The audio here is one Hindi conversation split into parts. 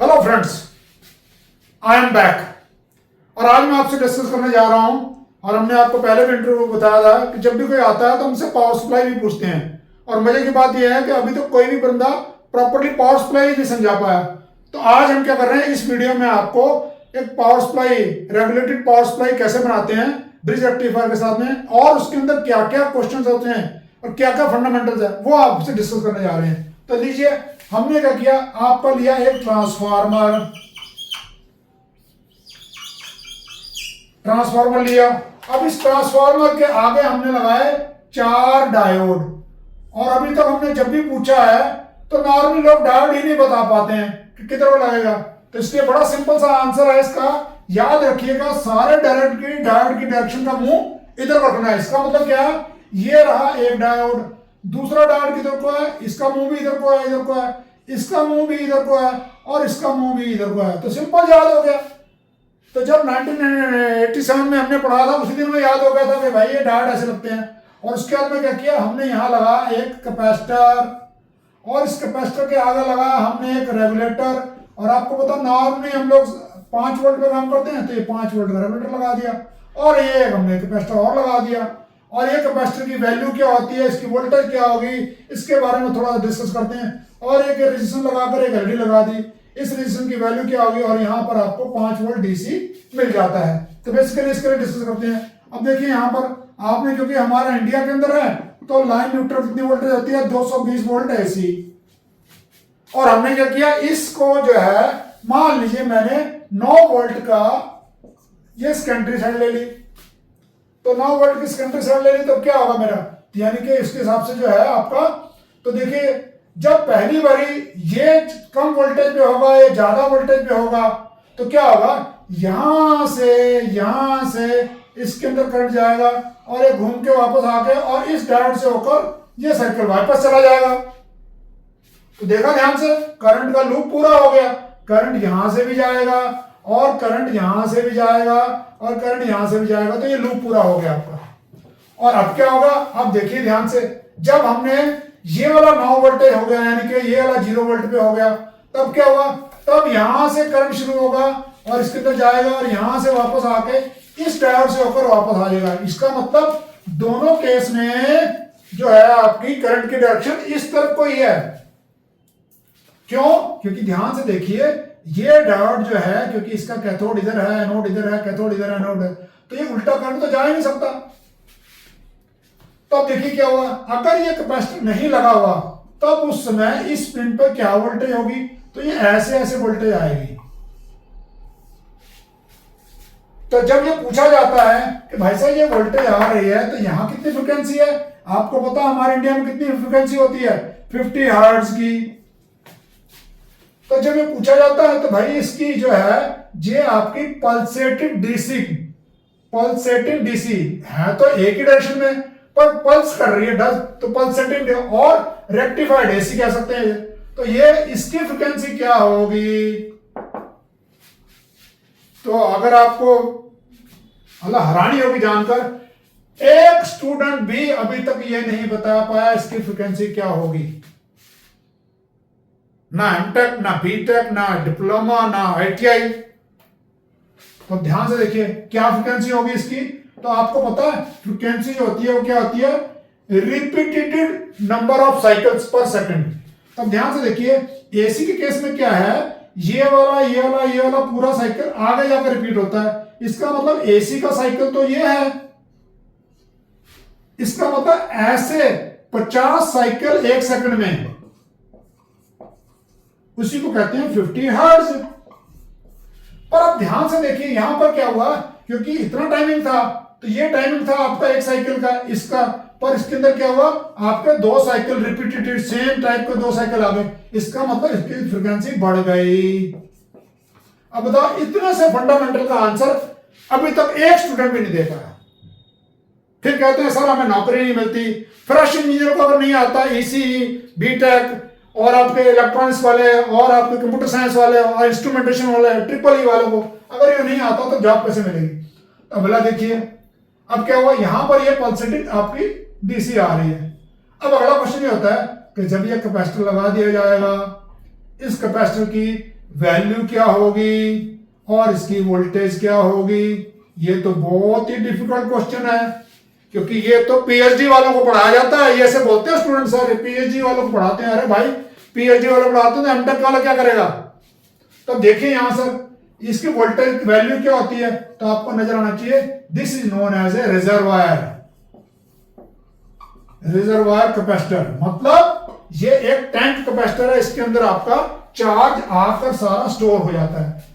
Hello friends, I am back. और आज मैं आपसे डिस्कस करने जा रहा हूं, और हमने आपको पहले भी इंटरव्यू में बताया था कि जब भी कोई आता है तो हमसे पावर सप्लाई भी पूछते हैं। और मजे की बात यह है कि अभी तो कोई भी बंदा प्रॉपर्ली पावर सप्लाई नहीं समझा पाया। तो आज हम क्या कर रहे हैं, इस वीडियो में आपको एक power supply, regulated power supply कैसे बनाते हैं ब्रिज रेक्टिफायर के साथ में, और उसके अंदर क्या क्या क्वेश्चन होते हैं और क्या क्या फंडामेंटल्स है, वो आपसे डिस्कस करने जा रहे हैं। तो लीजिए, हमने क्या किया, आपका लिया एक ट्रांसफार्मर लिया। अब इस ट्रांसफार्मर के आगे हमने लगाए 4 डायोड। और अभी तक हमने जब भी पूछा है तो नॉर्मली लोग डायोड ही नहीं बता पाते हैं कि किधर लगेगा। तो इसलिए बड़ा सिंपल सा आंसर है इसका, याद रखिएगा, सारे डायोड की डायरेक्शन का मुंह इधर रखना है। इसका मतलब क्या है, ये रहा एक डायोड, दूसरा डायोड किधर को है, इसका मुंह भी इधर को है, इधर को है, इसका मुंह भी इधर को है, और इसका मुंह भी इधर को है। तो सिंपल याद हो गया। तो जब 1987 में हमने पढ़ा था उसी दिन में याद हो गया था कि भाई ये डायोड ऐसे लगते हैं। और उसके बाद में क्या किया, हमने यहाँ लगा एक कैपेसिटर, और इस कैपेसिटर के आगे लगा हमने एक रेगुलेटर। और आपको पता, नॉर्मली हम लोग 5 वोल्ट पे काम करते हैं, तो ये 5 वोल्ट का रेगुलेटर लगा दिया, और ये हमने कैपेसिटर और लगा दिया। और ये कैपेसिटर की वैल्यू क्या होती है, इसकी वोल्टेज क्या होगी, इसके बारे में थोड़ा डिस्कस करते हैं। और एक रेजिस्टेंस लगाकर एक एलईडी लगा दी, इस रेजिस्टेंस की वैल्यू क्या होगी, और यहाँ पर आपको 5 वोल्ट डीसी मिल जाता है। तो बेसिकली इसके लिए डिस्कस करते हैं। अब देखिए यहाँ पर आपने, क्योंकि हमारा इंडिया के अंदर है, तो लाइन न्यूट्रल कितनी वोल्टेज होती है, 220 वोल्ट एसी। और हमने क्या किया, इसको जो है, मान लीजिए मैंने 9 वोल्ट का ये सेकेंडरी साइड ले ली। तो 9 वोल्ट की सेकेंडरी साइड ले ली तो क्या होगा मेरा, यानी कि इसके हिसाब से जो है आपका, तो देखिए जब पहली बारी ये कम वोल्टेज पे होगा, ये ज्यादा वोल्टेज पे होगा, तो क्या होगा, यहां से इसके अंदर करंट जाएगा, और ये घूम के वापस आके और इस डायोड से होकर ये सर्किल वापस चला जाएगा। तो देखा ध्यान से, करंट का लूप पूरा हो गया। करंट यहां से भी जाएगा, और करंट यहां से भी जाएगा, और करंट यहां से भी जाएगा। तो ये लूप पूरा हो गया आपका। और अब क्या होगा, अब देखिए ध्यान से, जब हमने ये वाला 9 वोल्टेज हो गया, यानी कि ये वाला 0 वोल्ट पे हो गया, तब क्या हुआ, तब यहां से करंट शुरू होगा और इसके अंदर जाएगा, और यहां से वापस आके इस डायोड से होकर वापस आ जाएगा। इसका मतलब दोनों केस में जो है आपकी करंट की डायरेक्शन इस तरफ को ही है। क्यों, क्योंकि ध्यान से देखिए, ये डायोड जो है, क्योंकि इसका कैथोड इधर है, एनोड इधर है, कैथोड इधर है, एनोड है, तो ये उल्टा करंट तो जा ही नहीं सकता। तो अब देखिए क्या हुआ, अगर ये कैपेसिटर नहीं लगा हुआ, तब उस समय इस पिन पर क्या वोल्टेज होगी, तो ये ऐसे वोल्टेज आएगी। तो जब ये पूछा जाता है कि भाई साहब ये वोल्टेज आ रही है, तो यहां कितनी फ्रिक्वेंसी है, आपको पता हमारे इंडिया में कितनी फ्रिक्वेंसी होती है, 50 हर्ट्ज की। तो जब ये पूछा जाता है तो भाई इसकी जो है, ये आपकी पल्सेटिव डीसी है, तो एक ही डायरेक्शन में पर पल्स कर रही है, तो पल्सेटिव और रेक्टिफाइड एसी कह सकते हैं। तो ये इसकी फ्रिक्वेंसी क्या होगी, तो अगर आपको मतलब हैरानी होगी जानकर, एक स्टूडेंट भी अभी तक ये नहीं बता पाया इसकी फ्रिक्वेंसी क्या होगी। ना एमटेक, ना बीटेक, ना डिप्लोमा, ना आईटीआई। तो ध्यान से देखिए क्या फ्रिक्वेंसी होगी इसकी। तो आपको पता है फ्रिक्वेंसी जो होती है वो क्या होती है, रिपीटेड नंबर ऑफ साइकिल्स पर सेकंड। तब ध्यान से देखिए, एसी के केस में क्या है, ये वाला पूरा साइकिल आगे जाकर रिपीट होता है। इसका मतलब एसी का साइकिल तो ये है, इसका मतलब ऐसे 50 साइकिल 1 सेकंड में, उसी को कहते हैं 50 हर्ट्ज। पर अब ध्यान से देखिए यहां पर क्या हुआ, क्योंकि इतना टाइमिंग था, तो ये टाइमिंग था आपका 1 साइकिल का, इसका, पर इसके अंदर क्या हुआ, आपके 2 साइकिल रिपीटेड सेम टाइप के 2 साइकिल आ गए। इसका मतलब इसकी फ्रिक्वेंसी बढ़ गई। अब बताओ, इतने से फंडामेंटल का आंसर अभी तक एक स्टूडेंट भी नहीं दे पाया। फिर कहते हैं सर हमें नौकरी नहीं मिलती। फ्रेश इंजीनियर को अगर नहीं आता, ईसी, बीटेक, और आपके इलेक्ट्रॉनिक्स वाले, और आपके कंप्यूटर साइंस वाले, और इंस्ट्रूमेंटेशन वाले, ट्रिपल ई वालों को अगर ये नहीं आता तो जॉब कैसे मिलेगी। तो अगला देखिए, अब क्या हुआ, यहां पर ये पल्सेटिव आपकी डीसी आ रही है। अब अगला क्वेश्चन ये होता है कि जब ये कैपेसिटर लगा दिया जाएगा, इस कैपेसिटर की वैल्यू क्या होगी और इसकी वोल्टेज क्या होगी। ये तो बहुत ही डिफिकल्ट क्वेश्चन है, क्योंकि ये तो पीएचडी वालों को पढ़ाया जाता है। ये ऐसे बोलते हैं स्टूडेंट, सर पीएचडी वालों को पढ़ाते हैं। अरे भाई पीएचडी वाले पढ़ाते हैं तो एमटेक वाला क्या करेगा। तो देखिए यहां सर इसकी वोल्टेज वैल्यू क्या होती है, तो आपको नजर आना चाहिए this is known as a reservoir. Reservoir capacitor मतलब ये एक टैंक कैपेसिटर है, इसके अंदर आपका चार्ज आकर सारा स्टोर हो जाता है।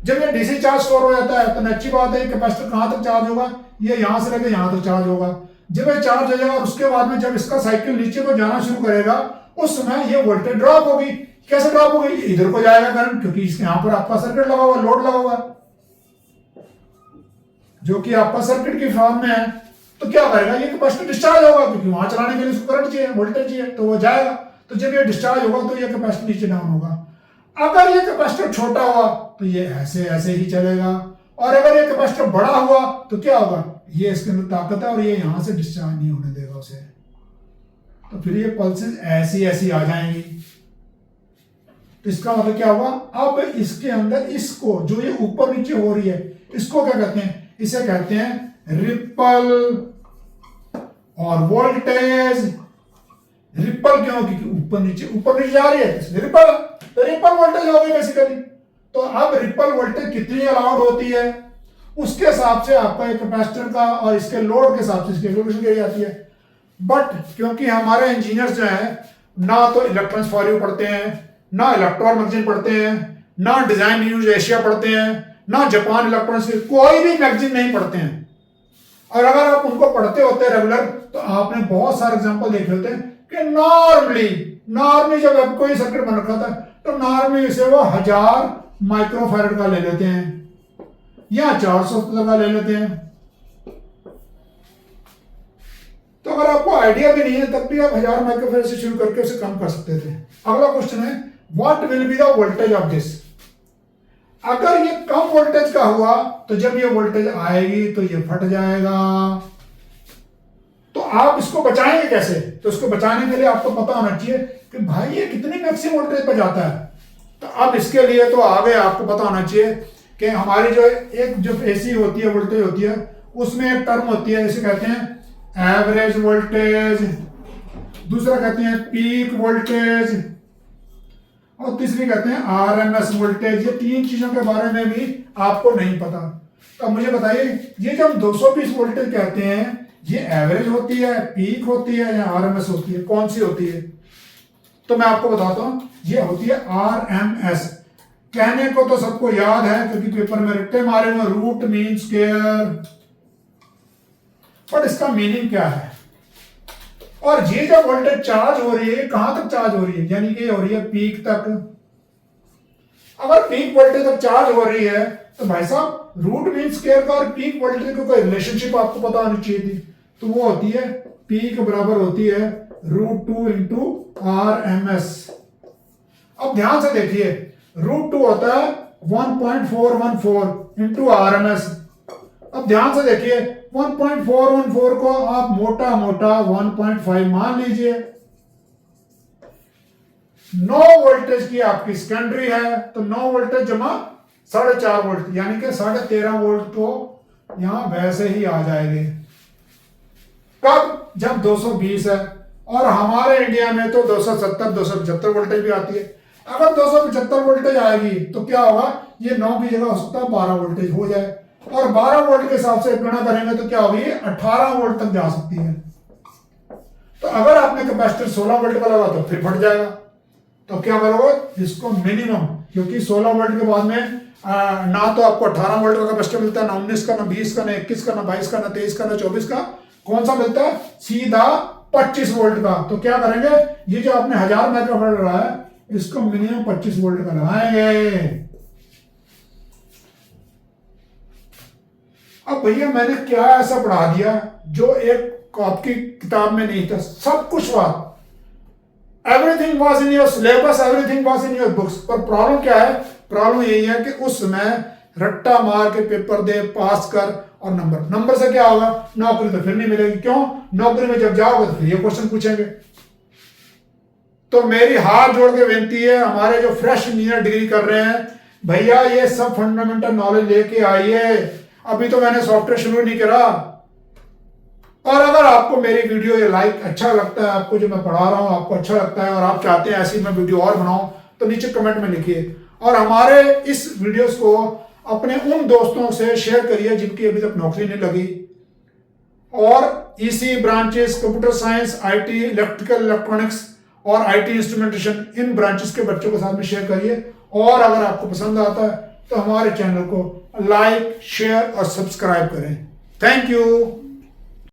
जब ये डीसी चार्ज स्टोर हो जाता है तो अच्छी बात है, कैपेसिटर कहां तक चार्ज होगा, ये यहां से लेकर यहां तक चार्ज होगा। जब ये चार्ज हो जाएगा और उसके बाद में जब इसका साइकिल नीचे को जाना शुरू करेगा उस समय ये वोल्टेज ड्रॉप होगी। कैसे ड्रॉप होगी, इधर को जाएगा करंट, क्योंकि इसके यहां पर आपका सर्किट लगा हुआ, लोड लगा हुआ जो कि आपका सर्किट की फॉर्म में है। तो क्या करेगा, ये कैपेसिटर डिस्चार्ज होगा, क्योंकि वहां चलाने के लिए उसको करंट चाहिए, वोल्टेज चाहिए, तो वो जाएगा। तो जब ये डिस्चार्ज होगा तो ये कैपेसिटर नीचे डाउन होगा। अगर ये कैपेसिटर छोटा हुआ तो ये ऐसे ऐसे ही चलेगा, और अगर ये कैपेसिटर बड़ा हुआ तो क्या होगा, ये इसके अंदर ताकत है और ये यहां से डिस्चार्ज नहीं होने देगा उसे, तो फिर ये पल्सेस ऐसी ऐसी आ जाएंगी। तो इसका मतलब क्या हुआ, अब इसके अंदर इसको जो ये ऊपर नीचे हो रही है इसको क्या कहते हैं, इसे कहते हैं रिपल और वोल्टेज। रिपल क्यों, क्योंकि ऊपर नीचे जा रही है, इसलिए रिपल, तो रिपल वोल्टेज होगी बेसिकली। तो अब रिपल वोल्टेज कितनी अलाउड होती है उसके हिसाब से आपका एक कैपेसिटर का और इसके लोड के हिसाब से इसकी कैलकुलेशन की जाती है। बट क्योंकि हमारे इंजीनियर्स जो हैं ना तो इलेक्ट्रॉनिक्स फॉर यू पढ़ते हैं, ना इलेक्ट्रॉन मैगजीन पढ़ते हैं, ना डिजाइन न्यूज एशिया पढ़ते हैं, ना जापान इलेक्ट्रॉनिक्स, कोई भी मैगजीन नहीं पढ़ते हैं। और अगर आप उनको पढ़ते होते हैं रेगुलर तो आपने बहुत सारे एग्जांपल देखे होते हैं कि नॉर्मली जब अब कोई सर्किट बन रखा था तो नॉर्मली इसे वो 1000 माइक्रोफैरड का ले लेते हैं या 400 का ले लेते हैं। तो अगर आपको आइडिया भी नहीं है तब भी आप 1000 माइक्रोफैरड से शुरू करके उसे कम कर सकते थे। अगला क्वेश्चन है what will be the voltage of this. अगर ये कम वोल्टेज का हुआ तो जब ये वोल्टेज आएगी तो ये फट जाएगा। तो आप इसको बचाएंगे कैसे, तो इसको बचाने के लिए आपको पता होना चाहिए कि भाई ये कितनी मैक्सिमम वोल्टेज पर जाता है। तो अब इसके लिए तो आगे आपको पता होना चाहिए कि हमारी जो एसी होती है वोल्टेज होती है उसमें एक टर्म होती है, इसे कहते हैं एवरेज वोल्टेज, दूसरा कहते हैं पीक वोल्टेज और तीसरी कहते हैं आरएमएस वोल्टेज। ये तीन चीजों के बारे में भी आपको नहीं पता। तो मुझे बताइए ये जब 220 वोल्टेज कहते हैं ये एवरेज होती है, पीक होती है या आरएमएस होती है, कौन सी होती है। तो मैं आपको बताता हूं ये होती है आरएमएस। कहने को तो सबको याद है क्योंकि पेपर में रट्टे मारे हुए, रूट मीन स्क्वायर, बट इसका मीनिंग क्या है। और ये जब वोल्टेज चार्ज हो रही है कहां तक चार्ज हो रही है, यानी कि हो रही है पीक तक। अगर पीक वोल्टेज तक चार्ज हो रही है तो भाई साहब रूट मीन स्क्वायर का और पीक वोल्टेज का कोई रिलेशनशिप आपको पता होनी चाहिए थी। तो वो होती है पीक बराबर होती है √2 इंटू आरएमएस। अब ध्यान से देखिए √2 होता है 1.414 इंटू आरएमएस। अब ध्यान से देखिए 1.414 को आप मोटा 1.5 मान लीजिए। नो वोल्टेज की आपकी सेकेंडरी है तो नो वोल्टेज जमा 4.5 वोल्ट यानी कि 13.5 वोल्ट तो यहां वैसे ही आ जाएंगे। कब, जब 220 है और हमारे इंडिया में तो 270-275 वोल्टेज भी आती है। अगर 275 वोल्टेज आएगी तो क्या होगा, ये 9 की जगह हो सकता है 12 वोल्टेज हो जाए और 12 वोल्ट के हिसाब से गणना करेंगे तो क्या होगी 18 वोल्ट तक जा सकती है। तो अगर आपने कैपेसिटर 16 वोल्ट का लगा तो फिर फट जाएगा। तो क्या करोगे इसको मिनिमम, क्योंकि 16 वोल्ट के बाद में ना तो आपको 18 वोल्ट का कैपेसिटर मिलता है, ना 19 का, ना 20 का, ना 21 का, ना 22 का, ना 23 का, ना 24 का। कौन सा मिलता है, सीधा 25 वोल्ट का। तो क्या करेंगे, ये जो आपने 1000 माइक्रोफैरड रहा है इसको मिनिमम 25 वोल्ट का लगाएंगे। अब भैया मैंने क्या ऐसा पढ़ा दिया जो एक आपकी किताब में नहीं था, सब कुछ बात everything was in your syllabus, everything was in your books. पर प्रॉब्लम क्या है, प्रॉब्लम यही है कि उस समय रट्टा मार के पेपर दे, पास कर और नंबर से क्या होगा, नौकरी तो फिर नहीं मिलेगी। क्यों, नौकरी में जब जाओगे तो फिर ये क्वेश्चन पूछेंगे। तो मेरी हाथ जोड़ के विनती है, हमारे जो फ्रेश इंजीनियर डिग्री कर रहे हैं भैया, ये सब फंडामेंटल नॉलेज लेके आइए। अभी तो मैंने सॉफ्टवेयर शुरू नहीं करा। और अगर आपको मेरी वीडियो ये लाइक अच्छा लगता है, आपको जो मैं पढ़ा रहा हूँ आपको अच्छा लगता है और आप चाहते हैं ऐसी मैं वीडियो और बनाऊं, तो नीचे कमेंट में लिखिए। और हमारे इस वीडियोस को अपने उन दोस्तों से शेयर करिए जिनकी अभी तक नौकरी नहीं लगी। और EC branches, computer science, IT, electrical electronics और आईटी इंस्ट्रूमेंटेशन, इन ब्रांचेस के बच्चों के साथ में शेयर करिए। और अगर आपको पसंद आता है तो हमारे चैनल को लाइक, शेयर और सब्सक्राइब करें। Thank you.